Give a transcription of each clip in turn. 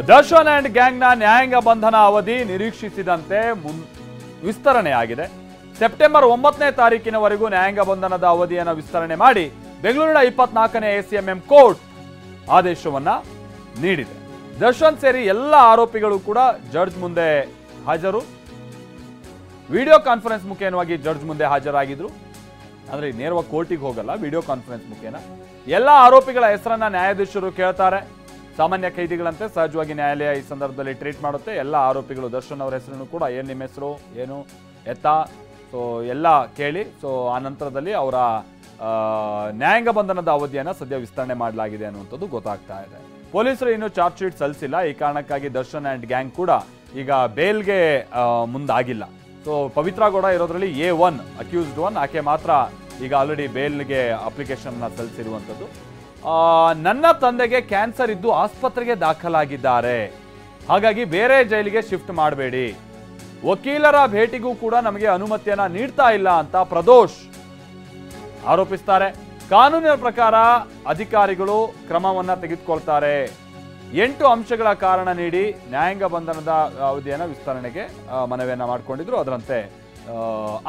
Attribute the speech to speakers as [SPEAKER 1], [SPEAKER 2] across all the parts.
[SPEAKER 1] Darshan and ಗ್ಯಾಂಗ್ನ ನ್ಯಾಯಾಂಗ ಬಂಧನ ಅವಧಿ ನಿರೀಕ್ಷಿಸಿದಂತೆ ವಿಸ್ತರಣೆಯಾಗಿದೆ. ಸೆಪ್ಟೆಂಬರ್ 9ನೇ ತಾರೀಕಿನವರೆಗೂ ನ್ಯಾಯಾಂಗ ಬಂಧನದ ಅವಧಿಯನ್ನು ವಿಸ್ತರಣೆ ಮಾಡಿ ಬೆಂಗಳೂರಿನ 24ನೇ ಎಸಿಎಂಎಂ ಕೋರ್ಟ್ ಆದೇಶವನ್ನ ನೀಡಿದೆ. ದರ್ಶನ್ ಸೇರಿ ಎಲ್ಲ ಆರೋಪಿಗಳು ಕೂಡ ಜಡ್ಜ್ ಮುಂದೆ ಹಾಜರು. ವಿಡಿಯೋ ಕಾನ್ಫರೆನ್ಸ್ ಮುಖೇನವಾಗಿ ಜಡ್ಜ್ ಮುಂದೆ ಹಾಜರಾಗಿದ್ರು. ಅಂದ್ರೆ ನೇರವಾಗಿ ಕೋರ್ಟಿಗೆ ಹೋಗಲ್ಲ, ವಿಡಿಯೋ ಕಾನ್ಫರೆನ್ಸ್ ಮುಖೇನ ಎಲ್ಲ ಆರೋಪಿಗಳ ಹೆಸರನ್ನ ನ್ಯಾಯಾಧೀಶರು ಕೇಳ್ತಾರೆ. ಸಾಮಾನ್ಯ ಖೈದಿಗಳಂತೆ ಸಹಜವಾಗಿ ನ್ಯಾಯಾಲಯ ಈ ಸಂದರ್ಭದಲ್ಲಿ ಟ್ರೀಟ್ ಮಾಡುತ್ತೆ. ಎಲ್ಲ ಆರೋಪಿಗಳು ದರ್ಶನ್ ಅವರ ಹೆಸರನ್ನು ಕೂಡ ಏನು ನಿಮ್ಮ ಹೆಸರು ಏನು ಎತ್ತ ಸೊ ಎಲ್ಲ ಕೇಳಿ ಸೊ ಆ ನಂತರದಲ್ಲಿ ಅವರ ನ್ಯಾಯಾಂಗ ಬಂಧನದ ಅವಧಿಯನ್ನು ಸದ್ಯ ವಿಸ್ತರಣೆ ಮಾಡಲಾಗಿದೆ ಅನ್ನುವಂಥದ್ದು ಗೊತ್ತಾಗ್ತಾ ಇದೆ. ಪೊಲೀಸರು ಇನ್ನೂ ಚಾರ್ಜ್ ಶೀಟ್ ಸಲ್ಲಿಸಿಲ್ಲ. ಈ ಕಾರಣಕ್ಕಾಗಿ ದರ್ಶನ್ ಆ್ಯಂಡ್ ಗ್ಯಾಂಗ್ ಕೂಡ ಈಗ ಬೇಲ್ಗೆ ಮುಂದಾಗಿಲ್ಲ. So Pavithra Gowda ಇರೋದ್ರಲ್ಲಿ A1 accused 1 ಆಕೆ ಮಾತ್ರ ಈಗ ಆಲ್ರೆಡಿ ಬೇಲ್ಗೆ ಅಪ್ಲಿಕೇಶನ್ ಸಲ್ಲಿಸಿರುವಂಥದ್ದು. ನನ್ನ ತಂದೆಗೆ ಕ್ಯಾನ್ಸರ್ ಇದ್ದು ಆಸ್ಪತ್ರೆಗೆ ದಾಖಲಾಗಿದ್ದಾರೆ, ಹಾಗಾಗಿ ಬೇರೆ ಜೈಲಿಗೆ ಶಿಫ್ಟ್ ಮಾಡಬೇಡಿ, ವಕೀಲರ ಭೇಟಿಗೂ ಕೂಡ ನಮಗೆ ಅನುಮತಿಯನ್ನ ನೀಡ್ತಾ ಇಲ್ಲ ಅಂತ ಪ್ರದೋಷ್ ಆರೋಪಿಸ್ತಾರೆ. ಕಾನೂನಿನ ಪ್ರಕಾರ ಅಧಿಕಾರಿಗಳು ಕ್ರಮವನ್ನ ತೆಗೆದುಕೊಳ್ತಾರೆ. 8 ಅಂಶಗಳ ಕಾರಣ ನೀಡಿ ನ್ಯಾಯಾಂಗ ಬಂಧನದ ಅವಧಿಯನ್ನು ವಿಸ್ತರಣೆಗೆ ಮನವಿಯನ್ನ ಮಾಡಿಕೊಂಡಿದ್ರು. ಅದರಂತೆ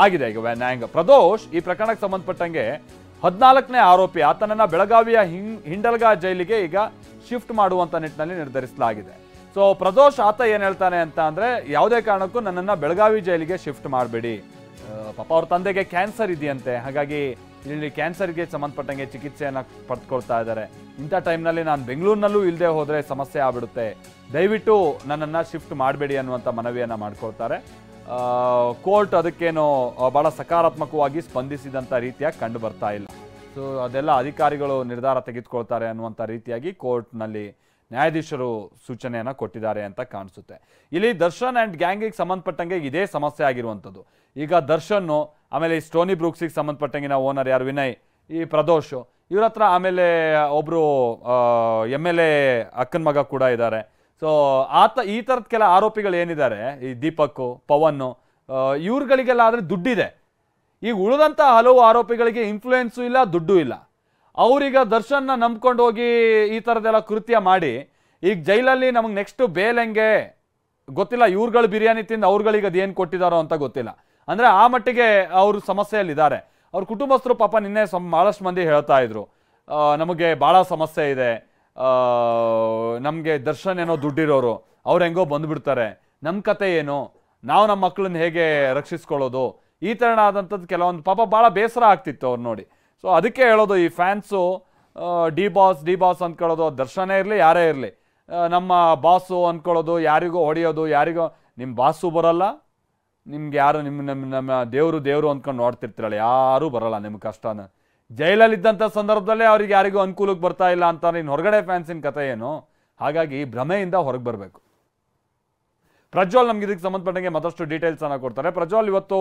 [SPEAKER 1] ಆಗಿದೆ ಈಗ ನ್ಯಾಯಾಂಗ. ಪ್ರದೋಷ್ ಈ ಪ್ರಕರಣಕ್ಕೆ ಸಂಬಂಧಪಟ್ಟಂಗೆ 14ನೇ ಆರೋಪಿ. ಆತನನ್ನ ಬೆಳಗಾವಿಯ ಹಿಂಡಲ್ಗಾ ಜೈಲಿಗೆ ಈಗ ಶಿಫ್ಟ್ ಮಾಡುವಂತ ನಿಟ್ಟಿನಲ್ಲಿ ನಿರ್ಧರಿಸಲಾಗಿದೆ. ಸೊ ಪ್ರದೋಷ್ ಆತ ಏನ್ ಹೇಳ್ತಾನೆ ಅಂತ ಅಂದ್ರೆ, ಯಾವುದೇ ಕಾರಣಕ್ಕೂ ನನ್ನನ್ನ ಬೆಳಗಾವಿ ಜೈಲಿಗೆ ಶಿಫ್ಟ್ ಮಾಡಬೇಡಿ, ಪಾಪ ಅವ್ರ ತಂದೆಗೆ ಕ್ಯಾನ್ಸರ್ ಇದೆಯಂತೆ, ಹಾಗಾಗಿ ಇಲ್ಲಿ ಕ್ಯಾನ್ಸರ್ಗೆ ಸಂಬಂಧಪಟ್ಟಂಗೆ ಚಿಕಿತ್ಸೆಯನ್ನ ಪಡೆದುಕೊಳ್ತಾ ಇದ್ದಾರೆ. ಇಂಥ ಟೈಮ್ನಲ್ಲಿ ನಾನು ಬೆಂಗಳೂರಿನಲ್ಲೂ ಇಲ್ಲದೆ ಹೋದ್ರೆ ಸಮಸ್ಯೆ ಆಗ್ಬಿಡುತ್ತೆ, ದಯವಿಟ್ಟು ನನ್ನನ್ನು ಶಿಫ್ಟ್ ಮಾಡಬೇಡಿ ಅನ್ನುವಂಥ ಮನವಿಯನ್ನು ಮಾಡ್ಕೊಳ್ತಾರೆ. ಕೋರ್ಟ್ ಅದಕ್ಕೇನೋ ಬಹಳ ಸಕಾರಾತ್ಮಕವಾಗಿ ಸ್ಪಂದಿಸಿದಂಥ ರೀತಿಯಾಗಿ ಕಂಡು ಬರ್ತಾ ಇಲ್ಲ. ಸೊ ಅದೆಲ್ಲ ಅಧಿಕಾರಿಗಳು ನಿರ್ಧಾರ ತೆಗೆದುಕೊಳ್ತಾರೆ ಅನ್ನುವಂಥ ರೀತಿಯಾಗಿ ಕೋರ್ಟ್ನಲ್ಲಿ ನ್ಯಾಯಾಧೀಶರು ಸೂಚನೆಯನ್ನು ಕೊಟ್ಟಿದ್ದಾರೆ ಅಂತ ಕಾಣಿಸುತ್ತೆ. ಇಲ್ಲಿ ದರ್ಶನ್ ಆ್ಯಂಡ್ ಗ್ಯಾಂಗಿಗೆ ಸಂಬಂಧಪಟ್ಟಂಗೆ ಇದೇ ಸಮಸ್ಯೆ ಆಗಿರುವಂಥದ್ದು. ಈಗ ದರ್ಶನ್ನು, ಆಮೇಲೆ ಈ ಸ್ಟೋನಿ ಬ್ರೂಕ್ಸಿಗೆ ಸಂಬಂಧಪಟ್ಟಂಗಿನ ಓನರ್ ಯಾರು ವಿನಯ್, ಈ ಪ್ರದೋಷ್, ಇವ್ರ ಹತ್ರ ಆಮೇಲೆ ಒಬ್ಬರು MLA ಅಕ್ಕನ ಮಗ ಕೂಡ ಇದ್ದಾರೆ. ಸೊ ಈ ಥರದ ಕೆಲ ಆರೋಪಿಗಳು ಏನಿದ್ದಾರೆ, ಈ ದೀಪಕ್, ಪವನ್, ಇವ್ರುಗಳಿಗೆಲ್ಲ ಆದರೆ ದುಡ್ಡಿದೆ. ಈಗ ಉಳಿದಂಥ ಹಲವು ಆರೋಪಿಗಳಿಗೆ ಇನ್ಫ್ಲೂಯೆನ್ಸು ಇಲ್ಲ, ದುಡ್ಡು ಇಲ್ಲ. ಅವ್ರೀಗ ದರ್ಶನ್ನ ನಂಬ್ಕೊಂಡು ಹೋಗಿ ಈ ಥರದ್ದೆಲ್ಲ ಕೃತ್ಯ ಮಾಡಿ ಈಗ ಜೈಲಲ್ಲಿ ನಮಗೆ ನೆಕ್ಸ್ಟ್ ಬೇಲ್ ಹೆಂಗೆ ಗೊತ್ತಿಲ್ಲ. ಇವ್ರುಗಳು ಬಿರಿಯಾನಿ ತಿಂದು ಅವ್ರುಗಳಿಗೆ ಅದೇನು ಕೊಟ್ಟಿದ್ದಾರೋ ಅಂತ ಗೊತ್ತಿಲ್ಲ. ಅಂದರೆ ಆ ಮಟ್ಟಿಗೆ ಅವರು ಸಮಸ್ಯೆಯಲ್ಲಿದ್ದಾರೆ. ಅವ್ರ ಕುಟುಂಬಸ್ಥರು ಪಾಪ ನಿನ್ನೆ ಭಾಳಷ್ಟು ಮಂದಿ ಹೇಳ್ತಾ ಇದ್ರು, ನಮಗೆ ಭಾಳ ಸಮಸ್ಯೆ ಇದೆ, ನಮಗೆ ದರ್ಶನ್ ಏನೋ ದುಡ್ಡಿರೋರು, ಅವ್ರು ಹೆಂಗೋ ಬಂದುಬಿಡ್ತಾರೆ, ನಮ್ಮ ಕತೆ ಏನು, ನಾವು ನಮ್ಮ ಮಕ್ಕಳನ್ನ ಹೇಗೆ ರಕ್ಷಿಸ್ಕೊಳ್ಳೋದು, ಈ ಥರ ಆದಂಥದ್ದು ಕೆಲವೊಂದು ಪಾಪ ಭಾಳ ಬೇಸರ ಆಗ್ತಿತ್ತು ಅವ್ರು ನೋಡಿ. ಸೊ ಅದಕ್ಕೆ ಹೇಳೋದು, ಈ ಫ್ಯಾನ್ಸು ಡಿ ಬಾಸ್ ಅಂದ್ಕೊಳ್ಳೋದು, ದರ್ಶನೇ ಇರಲಿ ಯಾರೇ ಇರಲಿ, ನಮ್ಮ ಬಾಸು ಅಂದ್ಕೊಳ್ಳೋದು, ಯಾರಿಗೋ ಹೊಡೆಯೋದು, ಯಾರಿಗೋ ನಿಮ್ಮ ಬಾಸು ಬರೋಲ್ಲ, ನಿಮ್ಗೆ ಯಾರು ನಮ್ಮ ದೇವರು ಅಂದ್ಕೊಂಡು ನೋಡ್ತಿರ್ತೀರಲ್ಲ, ಯಾರೂ ಬರೋಲ್ಲ ನಿಮ್ಮ ಕಷ್ಟನ. ಜೈಲಲ್ಲಿದ್ದಂಥ ಸಂದರ್ಭದಲ್ಲೇ ಅವ್ರಿಗೆ ಯಾರಿಗೂ ಅನುಕೂಲಕ್ಕೆ ಬರ್ತಾ ಇಲ್ಲ ಅಂತಾರೆ, ಇನ್ನು ಹೊರಗಡೆ ಫ್ಯಾನ್ಸಿನ ಕತೆ ಏನು. ಹಾಗಾಗಿ ಭ್ರಮೆಯಿಂದ ಹೊರಗೆ ಬರಬೇಕು. ಪ್ರಜ್ವಲ್ ನಮ್ಗೆ ಇದಕ್ಕೆ ಸಂಬಂಧಪಟ್ಟಂಗೆ ಮತ್ತಷ್ಟು ಡೀಟೇಲ್ಸ್ ಅನ್ನ ಕೊಡ್ತಾರೆ. ಪ್ರಜ್ವಲ್, ಇವತ್ತು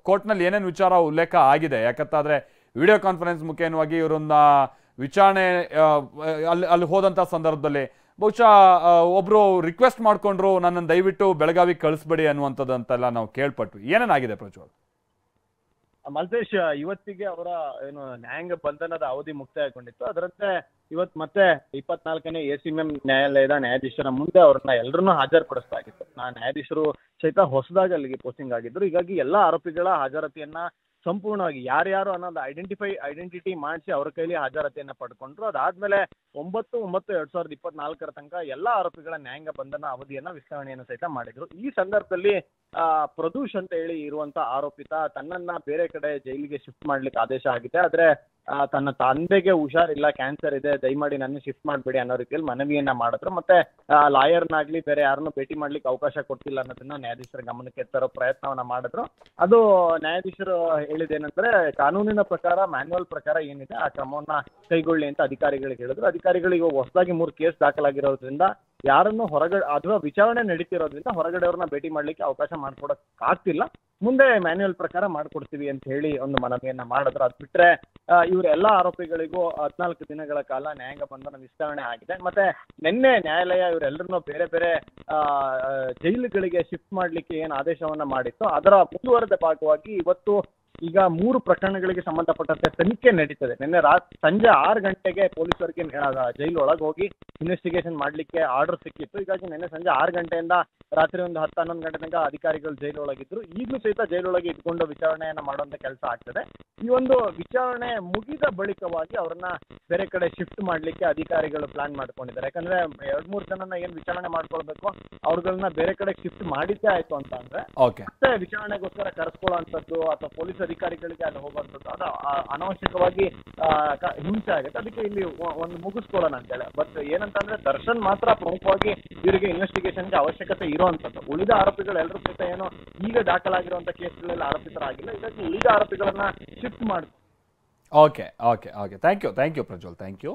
[SPEAKER 1] ಕೋರ್ಟ್ನಲ್ಲಿ ಏನೇನು ವಿಚಾರ ಉಲ್ಲೇಖ ಆಗಿದೆ? ಯಾಕಂತಾದ್ರೆ ವಿಡಿಯೋ ಕಾನ್ಫರೆನ್ಸ್ ಮುಖೇನವಾಗಿ ಇವರನ್ನ ವಿಚಾರಣೆ ಅಲ್ಲಿ ಹೋದಂಥ ಸಂದರ್ಭದಲ್ಲಿ ಬಹುಶಃ ಒಬ್ರು ರಿಕ್ವೆಸ್ಟ್ ಮಾಡ್ಕೊಂಡ್ರು, ನನ್ನನ್ನು ದಯವಿಟ್ಟು ಬೆಳಗಾವಿಗೆ ಕಳಿಸ್ಬೇಡಿ ಅನ್ನುವಂಥದ್ದು ಅಂತೆಲ್ಲ ನಾವು ಕೇಳ್ಪಟ್ವಿ. ಏನೇನಾಗಿದೆ ಪ್ರಜ್ವಲ್?
[SPEAKER 2] ಮಲ್ತೇಶ್, ಇವತ್ತಿಗೆ ಅವರ ಏನು ನ್ಯಾಯಾಂಗ ಬಂಧನದ ಅವಧಿ ಮುಕ್ತಾಯಗೊಂಡಿತ್ತು. ಅದರಂತೆ ಇವತ್ತು ಮತ್ತೆ 24ನೇ ಎಸಿಎಂಎಂ ನ್ಯಾಯಾಲಯದ ನ್ಯಾಯಾಧೀಶರ ಮುಂದೆ ಅವ್ರನ್ನ ಎಲ್ಲರನ್ನೂ ಹಾಜರುಪಡಿಸಲಾಗಿತ್ತು. ನ್ಯಾಯಾಧೀಶರು ಸಹಿತ ಹೊಸದಾಗಿ ಅಲ್ಲಿಗೆ ಪೋಸ್ಟಿಂಗ್ ಆಗಿದ್ರು. ಹೀಗಾಗಿ ಎಲ್ಲಾ ಆರೋಪಿಗಳ ಹಾಜರಾತಿಯನ್ನ ಸಂಪೂರ್ಣವಾಗಿ ಯಾರ್ಯಾರು ಅನ್ನೋದು ಐಡೆಂಟಿಟಿ ಮಾಡಿಸಿ ಅವರ ಕೈಲಿ ಹಾಜರಾತಿಯನ್ನ ಪಡ್ಕೊಂಡ್ರು. ಅದಾದ್ಮೇಲೆ 9/9/2024 ತನಕ ಎಲ್ಲಾ ಆರೋಪಿಗಳ ನ್ಯಾಯಾಂಗ ಬಂಧನ ಅವಧಿಯನ್ನ ವಿಸ್ತರಣೆಯನ್ನು ಸಹಿತ ಮಾಡಿದ್ರು. ಈ ಸಂದರ್ಭದಲ್ಲಿ ಪ್ರದೋಷ್ ಅಂತ ಹೇಳಿ ಇರುವಂತ ಆರೋಪಿತ ತನ್ನನ್ನ ಬೇರೆ ಕಡೆ ಜೈಲಿಗೆ ಶಿಫ್ಟ್ ಮಾಡ್ಲಿಕ್ಕೆ ಆದೇಶ ಆಗಿದೆ. ಆದ್ರೆ ತನ್ನ ತಂದೆಗೆ ಹುಷಾರಿಲ್ಲ, ಕ್ಯಾನ್ಸರ್ ಇದೆ, ದಯಮಾಡಿ ನನ್ನ ಶಿಫ್ಟ್ ಮಾಡ್ಬೇಡಿ ಅನ್ನೋ ರೀತಿಯಲ್ಲಿ ಮನವಿಯನ್ನ ಮಾಡಿದ್ರು. ಮತ್ತೆ ಲಾಯರ್ನಾಗ್ಲಿ ಬೇರೆ ಯಾರನ್ನೂ ಭೇಟಿ ಮಾಡ್ಲಿಕ್ಕೆ ಅವಕಾಶ ಕೊಡ್ತಿಲ್ಲ ಅನ್ನೋದನ್ನ ನ್ಯಾಯಾಧೀಶರ ಗಮನಕ್ಕೆ ತರೋ ಪ್ರಯತ್ನವನ್ನ ಮಾಡಿದ್ರು. ಅದು ನ್ಯಾಯಾಧೀಶರು ಹೇಳಿದೇನಂದ್ರೆ, ಕಾನೂನಿನ ಪ್ರಕಾರ, ಮ್ಯಾನ್ಯುವಲ್ ಪ್ರಕಾರ ಏನಿದೆ ಆ ಕ್ರಮವನ್ನ ಕೈಗೊಳ್ಳಿ ಅಂತ ಅಧಿಕಾರಿಗಳಿಗೆ ಹೇಳಿದ್ರು. ಅಧಿಕಾರಿಗಳಿಗೆ ಹೊಸದಾಗಿ 3 ಕೇಸ್ ದಾಖಲಾಗಿರೋದ್ರಿಂದ ಯಾರನ್ನು ಹೊರಗಡೆ ಅಥವಾ ವಿಚಾರಣೆ ನಡೀತಿರೋದ್ರಿಂದ ಹೊರಗಡೆಯವ್ರನ್ನ ಭೇಟಿ ಮಾಡ್ಲಿಕ್ಕೆ ಅವಕಾಶ ಮಾಡ್ಕೊಡಕ್ ಆಗ್ತಿಲ್ಲ, ಮುಂದೆ ಮ್ಯಾನ್ಯುವಲ್ ಪ್ರಕಾರ ಮಾಡ್ಕೊಡ್ತೀವಿ ಅಂತ ಹೇಳಿ ಒಂದು ಮನವಿಯನ್ನ ಮಾಡಿದ್ರು. ಅದ್ ಬಿಟ್ರೆ ಇವರೆಲ್ಲಾ ಆರೋಪಿಗಳಿಗೂ 14 ದಿನಗಳ ಕಾಲ ನ್ಯಾಯಾಂಗ ಬಂಧನ ವಿಸ್ತರಣೆ ಆಗಿದೆ. ಮತ್ತೆ ನಿನ್ನೆ ನ್ಯಾಯಾಲಯ ಇವರೆಲ್ಲರನ್ನೂ ಬೇರೆ ಬೇರೆ ಜೈಲುಗಳಿಗೆ ಶಿಫ್ಟ್ ಮಾಡ್ಲಿಕ್ಕೆ ಏನ್ ಆದೇಶವನ್ನ ಮಾಡಿತ್ತು ಅದರ ಮುಂದುವರೆದ ಭಾಗವಾಗಿ ಇವತ್ತು ಈಗ 3 ಪ್ರಕರಣಗಳಿಗೆ ಸಂಬಂಧಪಟ್ಟಂತೆ ತನಿಖೆ ನಡೀತದೆ. ನಿನ್ನೆ ಸಂಜೆ 6 ಗಂಟೆಗೆ ಪೊಲೀಸರಿಗೆ ಜೈಲು ಒಳಗೆ ಹೋಗಿ ಇನ್ವೆಸ್ಟಿಗೇಷನ್ ಮಾಡ್ಲಿಕ್ಕೆ ಆರ್ಡರ್ ಸಿಕ್ಕಿತ್ತು. ಹೀಗಾಗಿ ನಿನ್ನೆ ಸಂಜೆ 6 ಗಂಟೆಯಿಂದ ರಾತ್ರಿ ಒಂದು 10-11 ಗಂಟೆ ತನಕ ಅಧಿಕಾರಿಗಳು ಜೈಲೊಳಗಿದ್ರು. ಈಗಲೂ ಸಹಿತ ಜೈಲೊಳಗೆ ಇಟ್ಕೊಂಡು ವಿಚಾರಣೆಯನ್ನ ಮಾಡುವಂತ ಕೆಲಸ ಆಗ್ತದೆ. ಈ ಒಂದು ವಿಚಾರಣೆ ಮುಗಿದ ಬಳಿಕವಾಗಿ ಅವ್ರನ್ನ ಬೇರೆ ಕಡೆ ಶಿಫ್ಟ್ ಮಾಡ್ಲಿಕ್ಕೆ ಅಧಿಕಾರಿಗಳು ಪ್ಲಾನ್ ಮಾಡ್ಕೊಂಡಿದ್ದಾರೆ. ಯಾಕಂದ್ರೆ 2-3 ಜನನ ಏನ್ ವಿಚಾರಣೆ ಮಾಡ್ಕೊಳ್ಬೇಕು ಅವ್ರಗಳನ್ನ ಬೇರೆ ಕಡೆ ಶಿಫ್ಟ್ ಮಾಡಿದ್ದೇ ಆಯ್ತು ಅಂತ ಅಂದ್ರೆ ಮತ್ತೆ ವಿಚಾರಣೆಗೋಸ್ಕರ ಕರೆಸ್ಕೊಳ್ಳುವಂಥದ್ದು ಅಥವಾ ಪೊಲೀಸ್ ಅಧಿಕಾರಿಗಳಿಗೆ ಅಲ್ಲಿ ಹೋಗುವಂಥದ್ದು ಅದು ಅನಾವಶ್ಯಕವಾಗಿ ಹಿಂಸೆ ಆಗುತ್ತೆ. ಅದಕ್ಕೆ ಇಲ್ಲಿ ಒಂದು ಮುಗಿಸ್ಕೊಳ್ಳೋಣ ಅಂತೇಳಿ. ಬಟ್ ಏನಂತಂದ್ರೆ ದರ್ಶನ್ ಮಾತ್ರ ಪ್ರಮುಖವಾಗಿ ಇವರಿಗೆ ಇನ್ವೆಸ್ಟಿಗೇಷನ್ಗೆ ಅವಶ್ಯಕತೆ ಇರುವಂತದ್ದು. ಉಳಿದ ಆರೋಪಿಗಳು ಎಲ್ಲರೂ ಸಹಿತ ಏನೋ ಈಗ ದಾಖಲಾಗಿರುವಂತಹ ಕೇಸ್ಗಳಲ್ಲಿ ಆರೋಪಿತರಾಗಿಲ್ಲ. ಇದಕ್ಕೆ ಉಳಿದ ಆರೋಪಿಗಳನ್ನ ಶಿಫ್ಟ್ ಮಾಡಿ.
[SPEAKER 1] Okay thank you Prajwal, thank you.